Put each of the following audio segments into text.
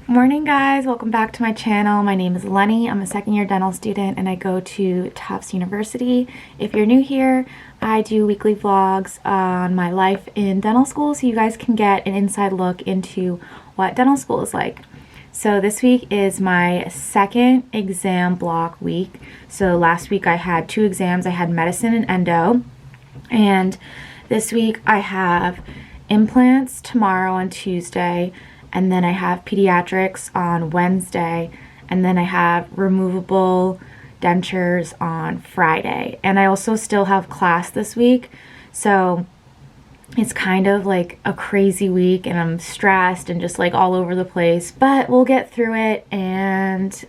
Morning guys, welcome back to my channel. My name is Eleni. I'm a second-year dental student and I go to Tufts University. If you're new here, I do weekly vlogs on my life in dental school so you guys can get an inside look into what dental school is like. So this week is my second exam block week. So last week I had 2 exams. I had medicine and endo, and this week I have implants tomorrow on Tuesday, and then I have pediatrics on Wednesday, and then I have removable dentures on Friday. And I also still have class this week, so it's kind of like a crazy week and I'm stressed and just like all over the place, but we'll get through it. And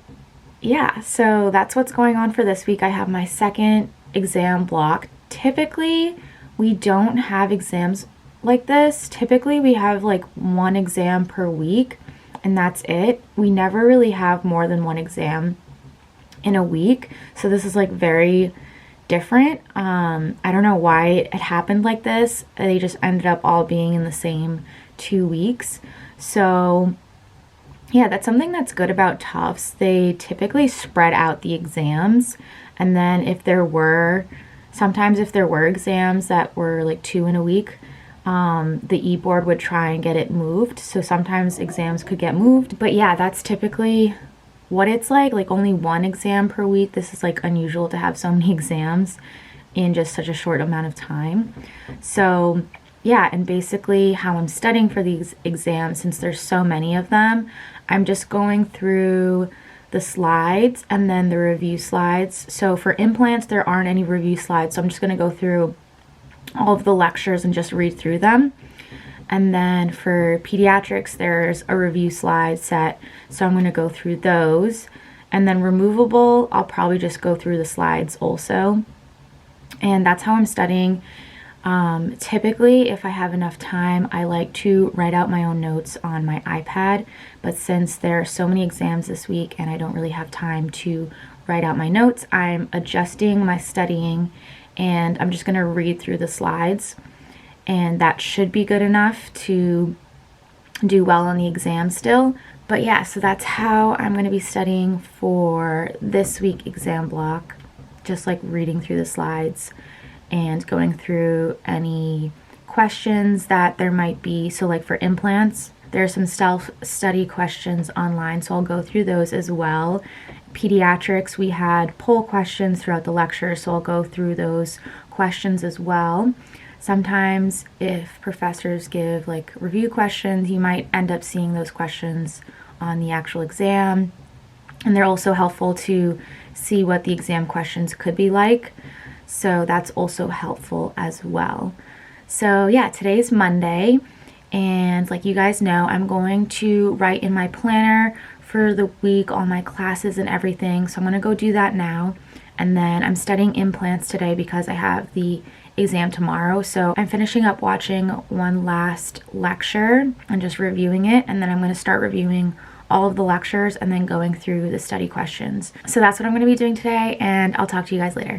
yeah, so that's what's going on for this week. I have my second exam block. Typically, we don't have exams like this. Typically we have like 1 exam per week and that's it. We never really have more than 1 exam in a week, so this is like very different. I don't know why it happened like this. They just ended up all being in the same 2 weeks. So yeah, that's something that's good about Tufts. They typically spread out the exams, and then if there were exams that were like 2 in a week, the e-board would try and get it moved. So sometimes exams could get moved, but yeah, that's typically what it's like only 1 exam per week. This is like unusual to have so many exams in just such a short amount of time. So yeah, and basically how I'm studying for these exams, since there's so many of them, I'm just going through the slides and then the review slides. So for implants, there aren't any review slides, so I'm just going to go through all of the lectures and just read through them. And then for pediatrics, there's a review slide set, so I'm going to go through those. And then removable, I'll probably just go through the slides also. And that's how I'm studying. Typically, if I have enough time, I like to write out my own notes on my iPad, but since there are so many exams this week and I don't really have time to write out my notes, I'm adjusting my studying and I'm just going to read through the slides, and that should be good enough to do well on the exam still. But yeah, so that's how I'm going to be studying for this week exam block, just like reading through the slides and going through any questions that there might be. So like for implants, there's some self-study questions online, so I'll go through those as well. Pediatrics, we had poll questions throughout the lecture, so I'll go through those questions as well. Sometimes if professors give like review questions, you might end up seeing those questions on the actual exam, and they're also helpful to see what the exam questions could be like, so that's also helpful as well. So yeah, today's Monday, and like you guys know, I'm going to write in my planner for the week all my classes and everything, so I'm going to go do that now. And then I'm studying implants today because I have the exam tomorrow, so I'm finishing up watching one last lecture and just reviewing it, and then I'm going to start reviewing all of the lectures and then going through the study questions. So that's what I'm going to be doing today, and I'll talk to you guys later.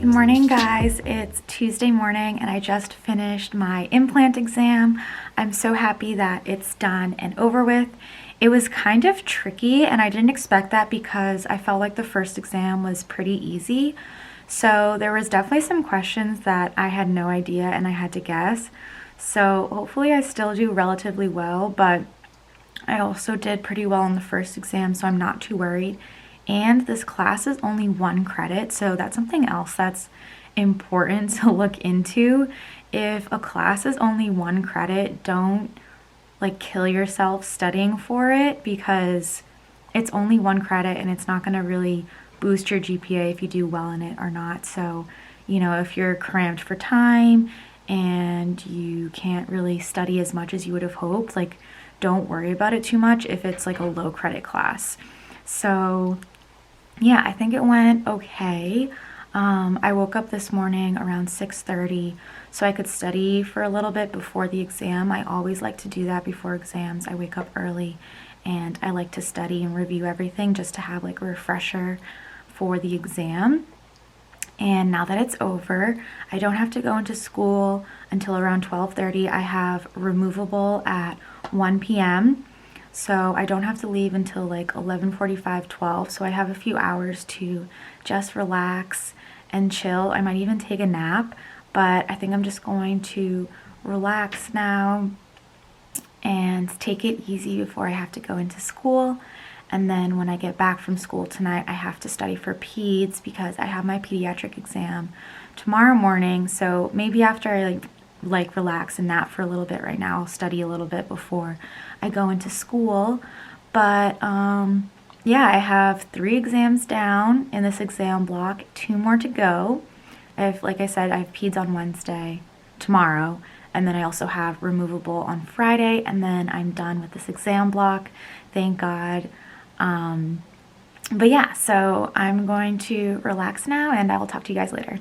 Good morning, guys. It's Tuesday morning and I just finished my implant exam. I'm so happy that it's done and over with. It was kind of tricky and I didn't expect that because I felt like the first exam was pretty easy. So there was definitely some questions that I had no idea and I had to guess. So hopefully I still do relatively well, but I also did pretty well on the first exam, so I'm not too worried. And this class is only 1 credit, so that's something else that's important to look into. If a class is only 1 credit, don't like kill yourself studying for it because it's only 1 credit and it's not going to really boost your GPA if you do well in it or not. So, you know, if you're cramped for time and you can't really study as much as you would have hoped, like, don't worry about it too much if it's like a low credit class. So yeah, I think it went okay. I woke up this morning around 6:30 so I could study for a little bit before the exam. I always like to do that before exams. I wake up early and I like to study and review everything just to have like a refresher for the exam. And now that it's over, I don't have to go into school until around 12:30. I have removable at 1 p.m. So I don't have to leave until like 11:45, 12. So I have a few hours to just relax and chill. I might even take a nap, but I think I'm just going to relax now and take it easy before I have to go into school. And then when I get back from school tonight, I have to study for peds because I have my pediatric exam tomorrow morning. So maybe after I like relax and nap for a little bit right now, I'll study a little bit before I go into school. But yeah, I have 3 exams down in this exam block, 2 more to go. Like I said, I have peds on Wednesday, tomorrow, and then I also have removable on Friday, and then I'm done with this exam block, thank God. But yeah, so I'm going to relax now and I will talk to you guys later.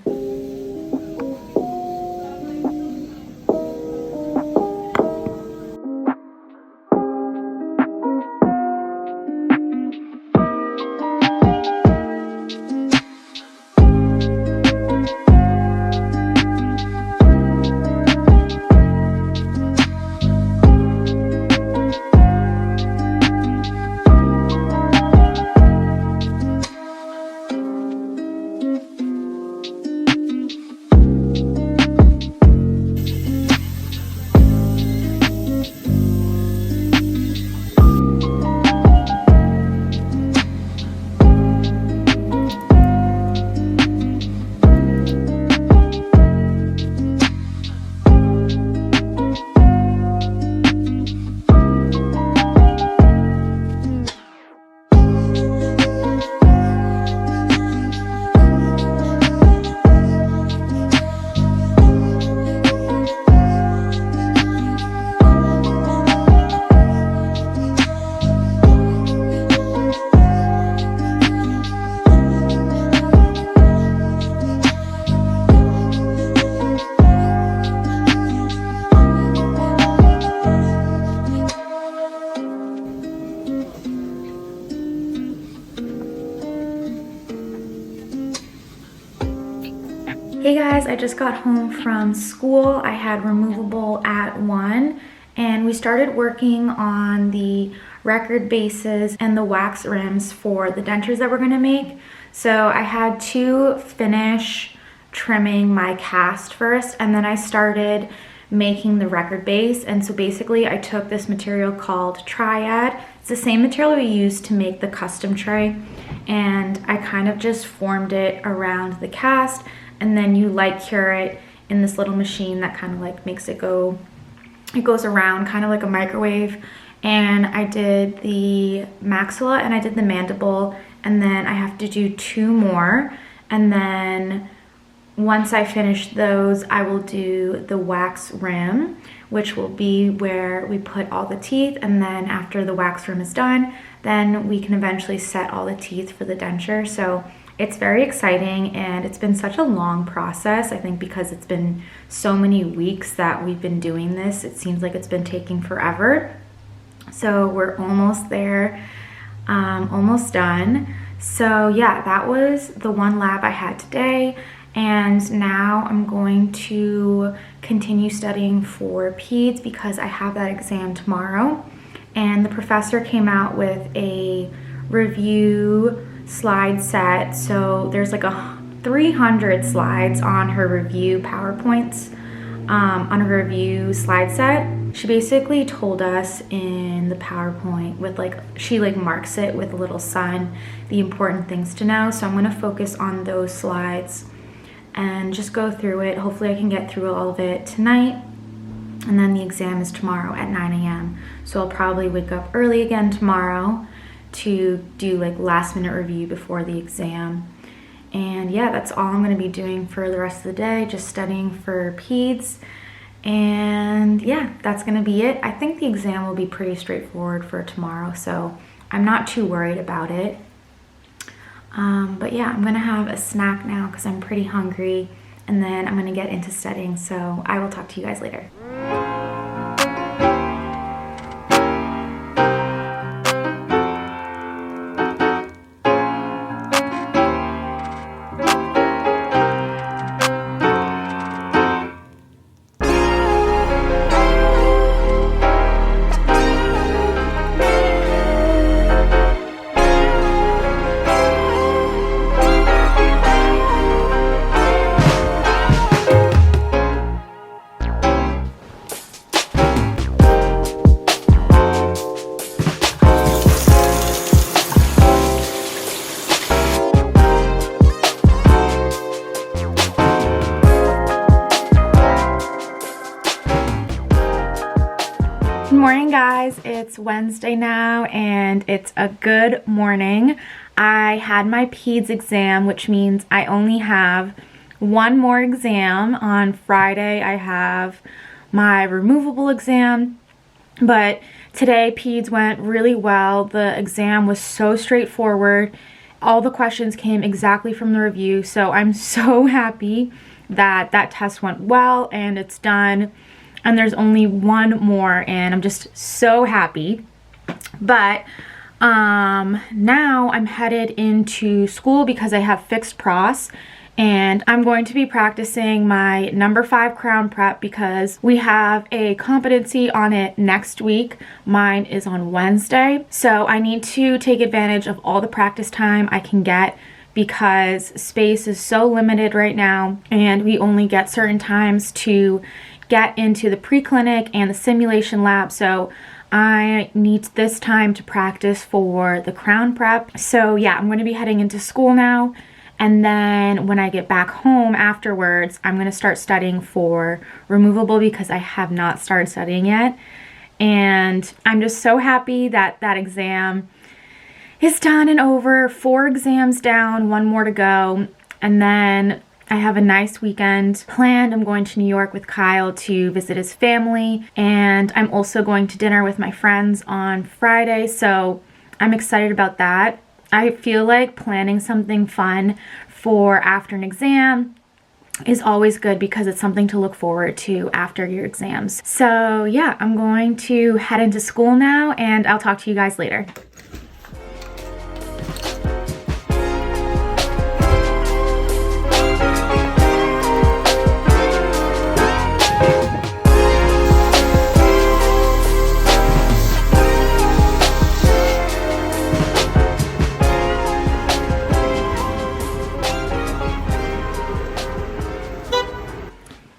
Hey guys, I just got home from school. I had removable at 1 and we started working on the record bases and the wax rims for the dentures that we're gonna make. So I had to finish trimming my cast first and then I started making the record base. And so basically I took this material called Triad. It's the same material we used to make the custom tray, and I kind of just formed it around the cast, and then you light cure it in this little machine that kind of like makes it go, it goes around kind of like a microwave. And I did the maxilla and I did the mandible, and then I have to do 2 more, and then once I finish those, I will do the wax rim, which will be where we put all the teeth, and then after the wax rim is done, then we can eventually set all the teeth for the denture. So it's very exciting, and it's been such a long process. I think because it's been so many weeks that we've been doing this, it seems like it's been taking forever. So we're almost there, almost done. So yeah, that was the one lab I had today. And now I'm going to continue studying for peds because I have that exam tomorrow. And the professor came out with a review slide set. So there's like 300 slides on her review PowerPoints, on her review slide set. She basically told us in the PowerPoint with she marks it with a little sun, the important things to know. So I'm gonna focus on those slides and just go through it. Hopefully I can get through all of it tonight. And then the exam is tomorrow at 9 a.m. So I'll probably wake up early again tomorrow to do last minute review before the exam. And yeah, that's all I'm gonna be doing for the rest of the day, just studying for peds. And yeah, that's gonna be it. I think the exam will be pretty straightforward for tomorrow, so I'm not too worried about it. But yeah, I'm gonna have a snack now because I'm pretty hungry, and then I'm gonna get into studying, so I will talk to you guys later. Good morning, guys. It's Wednesday now and it's a good morning. I had my peds exam, which means I only have one more exam. On Friday I have my removable exam, but today peds went really well. The exam was so straightforward. All the questions came exactly from the review, so I'm so happy that that test went well and it's done. And there's only one more and I'm just so happy. But now I'm headed into school because I have fixed pros, and I'm going to be practicing my number 5 crown prep because we have a competency on it next week. Mine is on Wednesday, so I need to take advantage of all the practice time I can get because space is so limited right now and we only get certain times to get into the preclinic and the simulation lab, so I need this time to practice for the crown prep. So yeah, I'm going to be heading into school now, and then when I get back home afterwards, I'm going to start studying for removable because I have not started studying yet. And I'm just so happy that that exam is done and over. 4 exams down, 1 more to go, and then I have a nice weekend planned. I'm going to New York with Kyle to visit his family, and I'm also going to dinner with my friends on Friday, so I'm excited about that. I feel like planning something fun for after an exam is always good because it's something to look forward to after your exams. So yeah, I'm going to head into school now, and I'll talk to you guys later.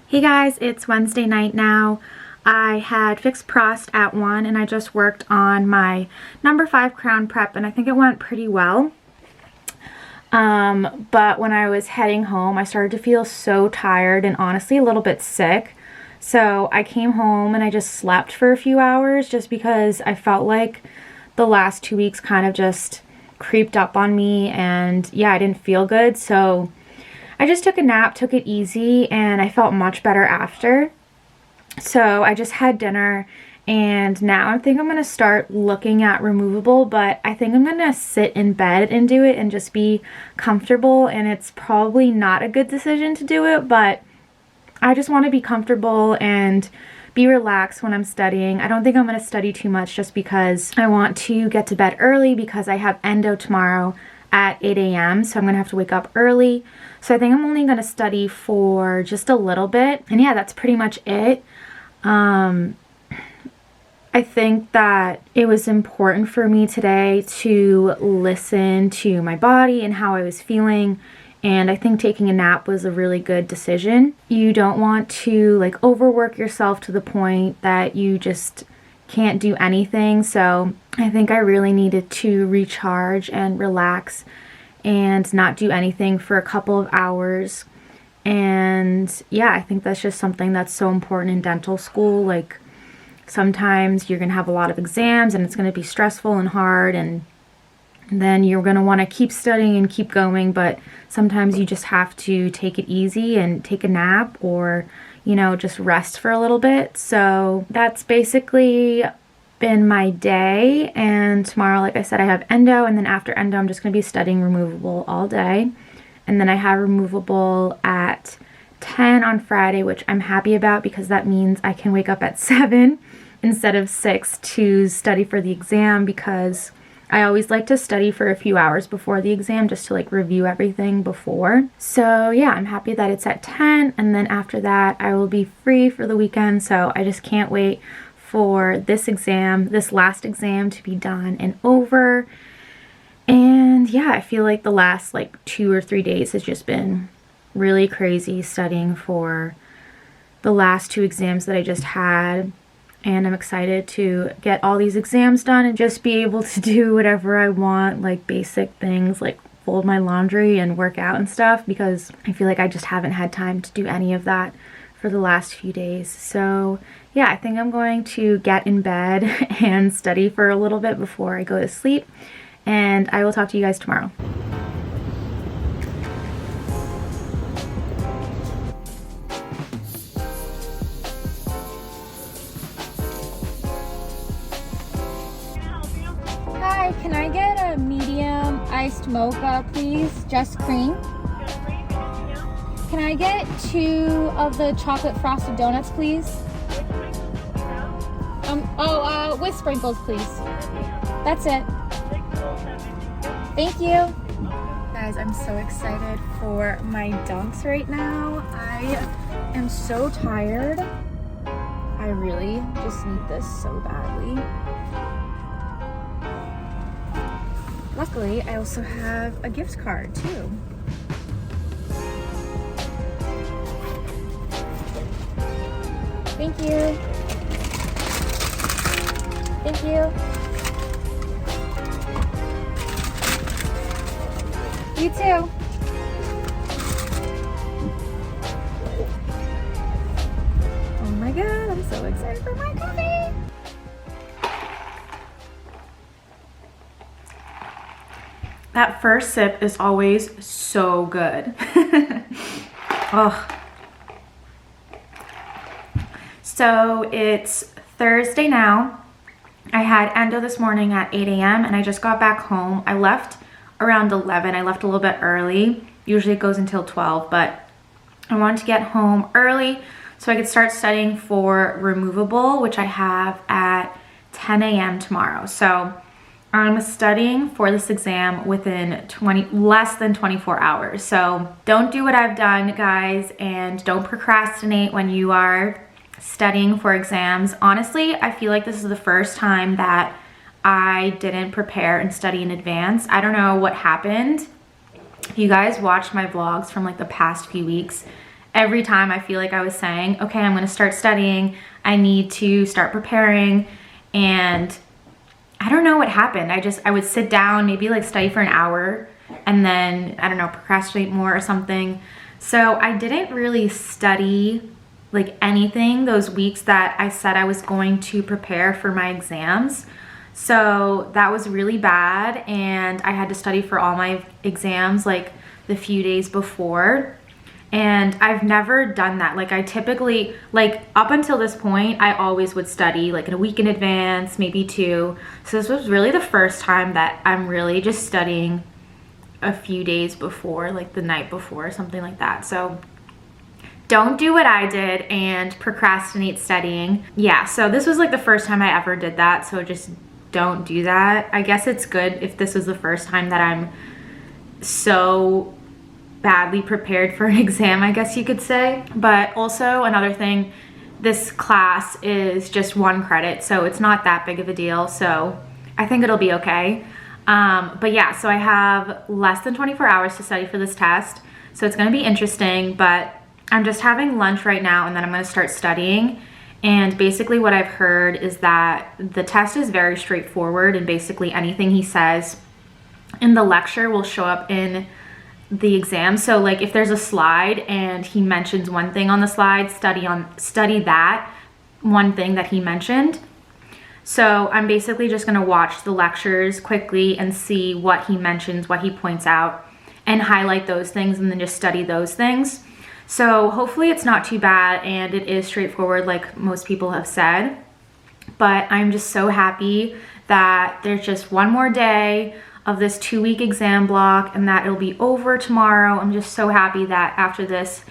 Hey guys, it's Wednesday night now. I had fixed prost at 1 and I just worked on my number 5 crown prep and I think it went pretty well. But when I was heading home, I started to feel so tired and honestly a little bit sick. So I came home and I just slept for a few hours just because I felt like the last 2 weeks kind of just creeped up on me and yeah, I didn't feel good. So I just took a nap, took it easy, and I felt much better after. So I just had dinner, and now I think I'm going to start looking at removable, but I think I'm going to sit in bed and do it and just be comfortable, and it's probably not a good decision to do it, but I just want to be comfortable and be relaxed when I'm studying. I don't think I'm going to study too much just because I want to get to bed early because I have endo tomorrow at 8 a.m. So I'm gonna have to wake up early. So I think I'm only gonna study for just a little bit. And yeah, that's pretty much it. I think that it was important for me today to listen to my body and how I was feeling. And I think taking a nap was a really good decision. You don't want to like overwork yourself to the point that you just can't do anything. So I think I really needed to recharge and relax and not do anything for a couple of hours. And yeah, I think that's just something that's so important in dental school. Like, sometimes you're gonna have a lot of exams and it's gonna be stressful and hard, and then you're gonna wanna keep studying and keep going, but sometimes you just have to take it easy and take a nap, or, you know, just rest for a little bit. So that's basically been my day, and tomorrow, like I said, I have endo, and then after endo I'm just gonna be studying removable all day. And then I have removable at 10 on Friday, which I'm happy about because that means I can wake up at 7 instead of 6 to study for the exam, because I always like to study for a few hours before the exam just to like review everything before. So yeah, I'm happy that it's at 10, and then after that I will be free for the weekend. So I just can't wait for this exam, this last exam, to be done and over. And yeah, I feel like the last like 2 or 3 days has just been really crazy studying for the last 2 exams that I just had. And I'm excited to get all these exams done and just be able to do whatever I want, like basic things like fold my laundry and work out and stuff, because I feel like I just haven't had time to do any of that for the last few days. So yeah, I think I'm going to get in bed and study for a little bit before I go to sleep, and I will talk to you guys tomorrow. Hi, can I get a medium iced mocha, please? Just cream. Can I get 2 of the chocolate frosted donuts, please? With sprinkles, please. That's it. Thank you. Guys, I'm so excited for my dunks right now. I am so tired. I really just need this so badly. Luckily, I also have a gift card too. Thank you. Thank you. You too. Oh my god, I'm so excited for my coffee. That first sip is always so good. Oh. So it's Thursday now. I had endo this morning at 8 a.m. and I just got back home. I left around 11. I left a little bit early. Usually it goes until 12, but I wanted to get home early so I could start studying for removable, which I have at 10 a.m. tomorrow. So I'm studying for this exam within less than 24 hours. So don't do what I've done, guys, and don't procrastinate when you are studying for exams. Honestly, I feel like this is the first time that I didn't prepare and study in advance. I don't know what happened. If you guys watched my vlogs from like the past few weeks, every time I feel like I was saying, okay, I'm gonna start studying, I need to start preparing, and I don't know what happened. I would sit down, maybe like study for an hour, and then, I don't know, procrastinate more or something. So I didn't really study like anything those weeks that I said I was going to prepare for my exams. So that was really bad, and I had to study for all my exams like the few days before. And I've never done that. Like I typically, like up until this point, I always would study like in a week in advance, maybe 2. So this was really the first time that I'm really just studying a few days before, like the night before or something like that. So don't do what I did and procrastinate studying. Yeah, so this was like the first time I ever did that, so just don't do that. I guess it's good if this is the first time that I'm so badly prepared for an exam, I guess you could say. But also another thing, this class is just 1 credit, so it's not that big of a deal, so I think it'll be okay. But yeah, so I have less than 24 hours to study for this test, so it's gonna be interesting, but I'm just having lunch right now and then I'm gonna start studying. And basically what I've heard is that the test is very straightforward, and basically anything he says in the lecture will show up in the exam. So like if there's a slide and he mentions one thing on the slide, study that one thing that he mentioned. So I'm basically just gonna watch the lectures quickly and see what he mentions, what he points out, and highlight those things and then just study those things. So hopefully it's not too bad and it is straightforward like most people have said. But I'm just so happy that there's just one more day of this 2-week exam block and that it'll be over tomorrow. I'm just so happy that after this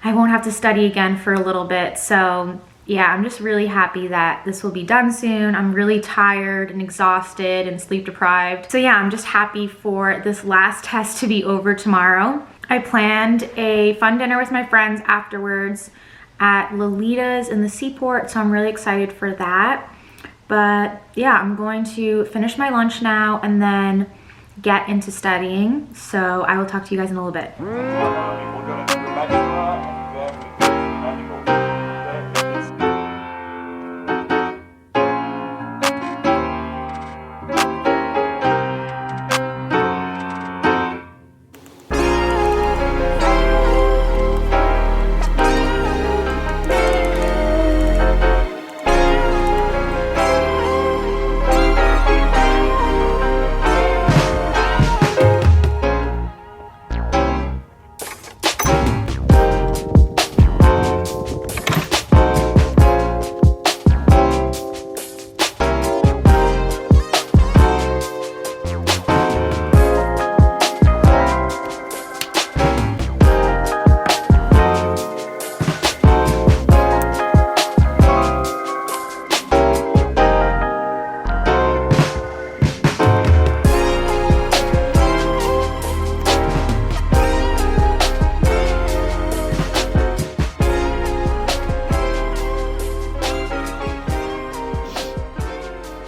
I won't have to study again for a little bit. So yeah, I'm just really happy that this will be done soon. I'm really tired and exhausted and sleep deprived. So yeah, I'm just happy for this last test to be over tomorrow. I planned a fun dinner with my friends afterwards at Lolita's in the Seaport, so I'm really excited for that. But yeah, I'm going to finish my lunch now and then get into studying. So I will talk to you guys in a little bit.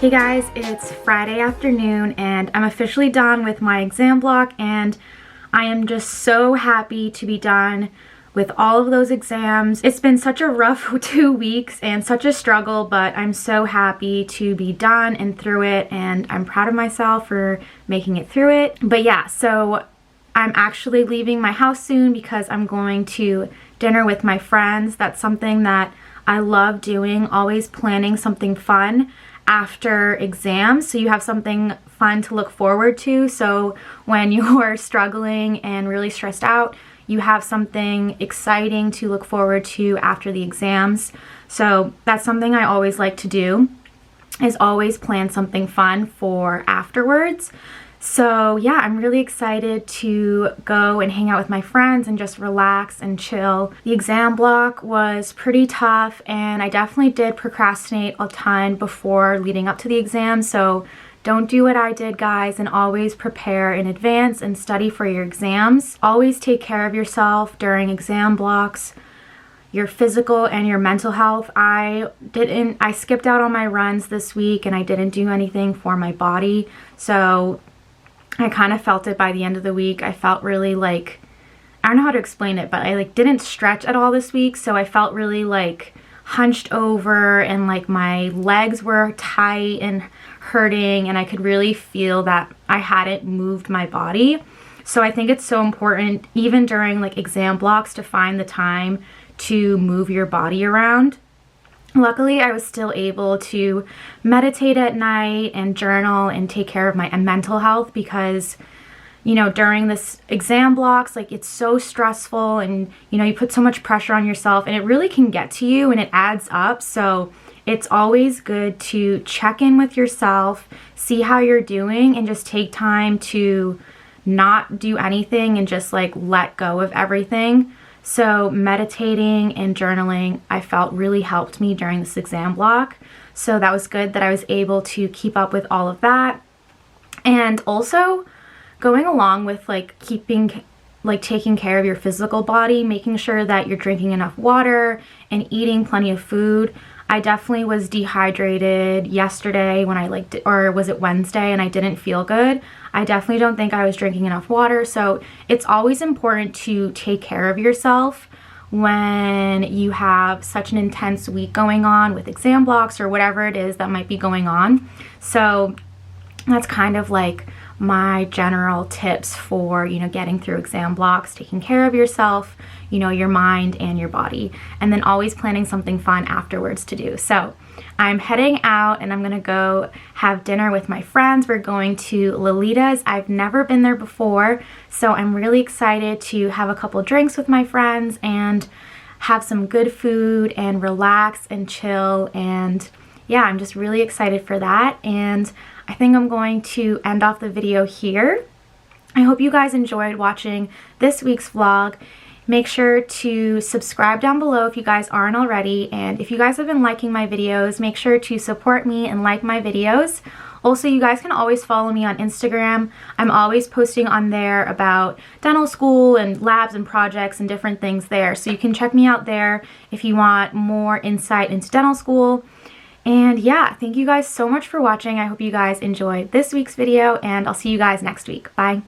Hey guys, it's Friday afternoon and I'm officially done with my exam block, and I am just so happy to be done with all of those exams. It's been such a rough 2 weeks and such a struggle, but I'm so happy to be done and through it, and I'm proud of myself for making it through it. But yeah, so I'm actually leaving my house soon because I'm going to dinner with my friends. That's something that I love doing, always planning something fun after exams, so you have something fun to look forward to. So when you're struggling and really stressed out, you have something exciting to look forward to after the exams. So that's something I always like to do, is always plan something fun for afterwards. So yeah, I'm really excited to go and hang out with my friends and just relax and chill. The exam block was pretty tough and I definitely did procrastinate a ton before leading up to the exam. So don't do what I did, guys, and always prepare in advance and study for your exams. Always take care of yourself during exam blocks, your physical and your mental health. I skipped out on my runs this week and I didn't do anything for my body. So I kind of felt it by the end of the week. I felt really like, I don't know how to explain it, but I didn't stretch at all this week. So I felt really hunched over and my legs were tight and hurting, and I could really feel that I hadn't moved my body. So I think it's so important, even during exam blocks, to find the time to move your body around. Luckily, I was still able to meditate at night and journal and take care of my mental health because, during this exam blocks, it's so stressful and, you put so much pressure on yourself and it really can get to you and it adds up. So it's always good to check in with yourself, see how you're doing, and just take time to not do anything and just let go of everything. So meditating and journaling, I felt really helped me during this exam block. So that was good that I was able to keep up with all of that. And also, going along with like taking care of your physical body, making sure that you're drinking enough water and eating plenty of food. I definitely was dehydrated yesterday when or was it Wednesday, and I didn't feel good. I definitely don't think I was drinking enough water. So it's always important to take care of yourself when you have such an intense week going on with exam blocks or whatever it is that might be going on. So that's kind of like my general tips for, getting through exam blocks, taking care of yourself, your mind and your body, and then always planning something fun afterwards to do. So I'm heading out and I'm gonna go have dinner with my friends. We're going to Lolita's. I've never been there before, so I'm really excited to have a couple drinks with my friends and have some good food and relax and chill. And yeah, I'm just really excited for that. And I think I'm going to end off the video here. I hope you guys enjoyed watching this week's vlog. Make sure to subscribe down below if you guys aren't already, and if you guys have been liking my videos, make sure to support me and like my videos. Also, you guys can always follow me on Instagram. I'm always posting on there about dental school and labs and projects and different things there, so you can check me out there if you want more insight into dental school. And yeah, thank you guys so much for watching. I hope you guys enjoyed this week's video, and I'll see you guys next week. Bye.